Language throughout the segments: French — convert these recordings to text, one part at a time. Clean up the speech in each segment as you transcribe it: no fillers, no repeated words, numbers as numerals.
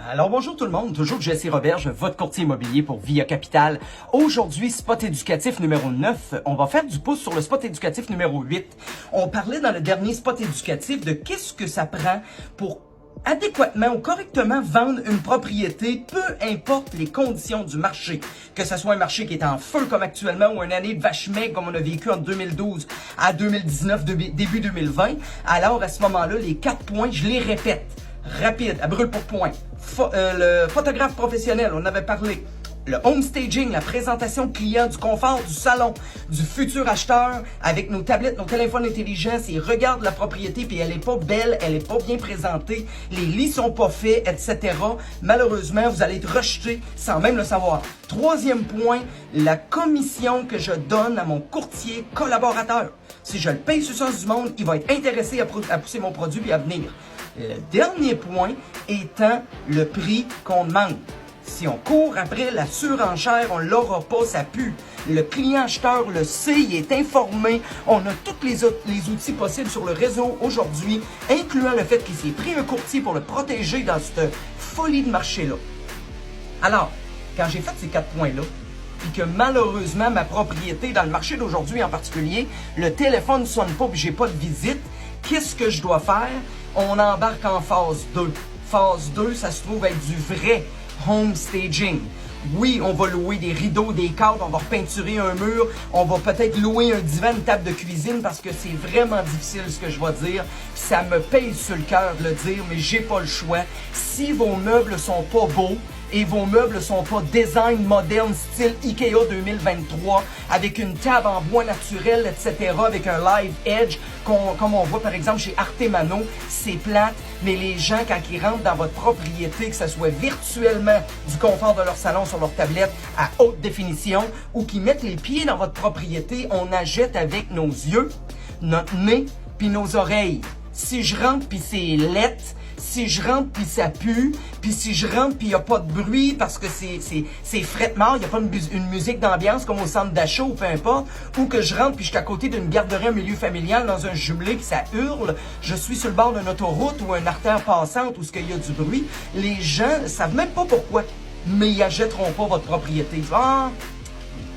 Alors bonjour tout le monde, toujours Jesse Roberge, votre courtier immobilier pour Via Capital. Aujourd'hui, spot éducatif numéro 9. On va faire du pouce sur le spot éducatif numéro 8. On parlait dans le dernier spot éducatif de qu'est-ce que ça prend pour adéquatement ou correctement vendre une propriété, peu importe les conditions du marché. Que ce soit un marché qui est en feu comme actuellement ou une année de vache maigre comme on a vécu en 2012 à 2019, début 2020. Alors à ce moment-là, les 4 points, je les répète. Rapide, à brûle pour point. Le photographe professionnel, on avait parlé. Le home staging, la présentation client, du confort du salon, du futur acheteur avec nos tablettes, nos téléphones intelligents. S'il regarde la propriété puis elle est pas belle, elle est pas bien présentée, les lits sont pas faits, etc. Malheureusement, vous allez être rejeté sans même le savoir. Troisième point, la commission que je donne à mon courtier collaborateur. Si je le paye sur le sens du monde, il va être intéressé à pousser mon produit et à venir. Le dernier point étant le prix qu'on demande. Si on court après la surenchère, on l'aura pas, ça pue. Le client acheteur le sait, il est informé. On a tous les outils possibles sur le réseau aujourd'hui, incluant le fait qu'il s'est pris un courtier pour le protéger dans cette folie de marché-là. Alors, quand j'ai fait ces 4 points-là, puis que malheureusement, ma propriété dans le marché d'aujourd'hui en particulier, le téléphone ne sonne pas puis j'ai pas de visite, qu'est-ce que je dois faire? On embarque en phase 2. Phase 2, ça se trouve être du vrai home staging. Oui, on va louer des rideaux, des cadres, on va repeinturer un mur, on va peut-être louer un divan, une table de cuisine parce que c'est vraiment difficile ce que je vais dire. Ça me pèse sur le cœur de le dire, mais j'ai pas le choix. Si vos meubles sont pas beaux, et vos meubles sont pas design moderne style Ikea 2023 avec une table en bois naturel, etc. avec un live edge comme on voit par exemple chez Artemano, c'est plate, mais les gens quand ils rentrent dans votre propriété, que ce soit virtuellement du confort de leur salon sur leur tablette à haute définition ou qu'ils mettent les pieds dans votre propriété, on achète avec nos yeux, notre nez puis nos oreilles. Si je rentre puis c'est lettre, si je rentre puis ça pue, puis si je rentre puis il n'y a pas de bruit parce que c'est fret-mort, il n'y a pas une musique d'ambiance comme au centre d'achat ou peu importe, ou que je rentre puis je suis à côté d'une garderie en milieu familial dans un jumelé puis ça hurle, je suis sur le bord d'une autoroute ou une artère passante où il y a du bruit, les gens ne savent même pas pourquoi, mais ils n'achèteront pas votre propriété. Ah,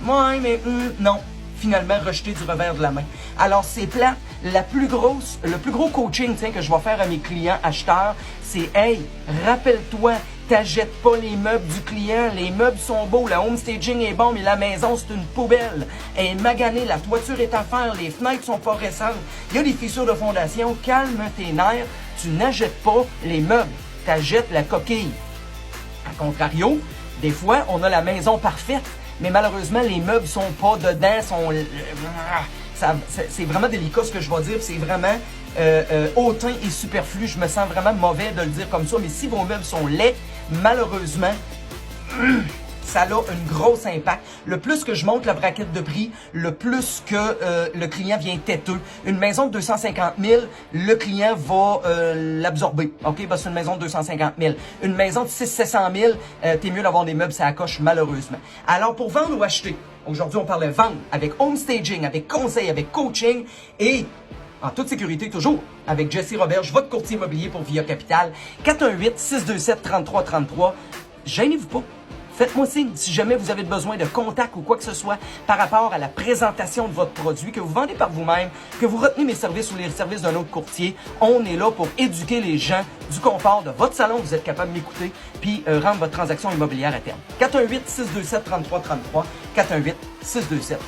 ouais, mais non. Finalement rejeté du revers de la main. Alors c'est plate. Le plus gros coaching que je vais faire à mes clients acheteurs, c'est hey, rappelle-toi, t'achètes pas les meubles du client, les meubles sont beaux, le home staging est bon, mais la maison c'est une poubelle. Elle est maganée, la toiture est à faire, les fenêtres sont pas récentes, il y a des fissures de fondation, calme tes nerfs, tu n'achètes pas les meubles, t'achètes la coquille. A contrario, des fois on a la maison parfaite, mais malheureusement, les meubles sont pas dedans, c'est vraiment délicat ce que je vais dire, c'est vraiment hautain et superflu. Je me sens vraiment mauvais de le dire comme ça, mais si vos meubles sont laids, malheureusement, ça a un gros impact. Le plus que je monte la braquette de prix, le plus que le client vient têteux. Une maison de 250 000, le client va l'absorber. OK? Parce que c'est une maison de 250 000. Une maison de 600-700 000, t'es mieux d'avoir des meubles, ça accroche malheureusement. Alors, pour vendre ou acheter, aujourd'hui, on parlait vendre avec home staging, avec conseil, avec coaching et en toute sécurité, toujours, avec Jesse Roberge, votre courtier immobilier pour Via Capital. 418-627-3333. Gênez-vous pas. Faites-moi signe si jamais vous avez besoin de contact ou quoi que ce soit par rapport à la présentation de votre produit, que vous vendez par vous-même, que vous retenez mes services ou les services d'un autre courtier. On est là pour éduquer les gens du confort de votre salon, vous êtes capable de m'écouter, puis rendre votre transaction immobilière à terme. 418-627-3333, 418-627-3333.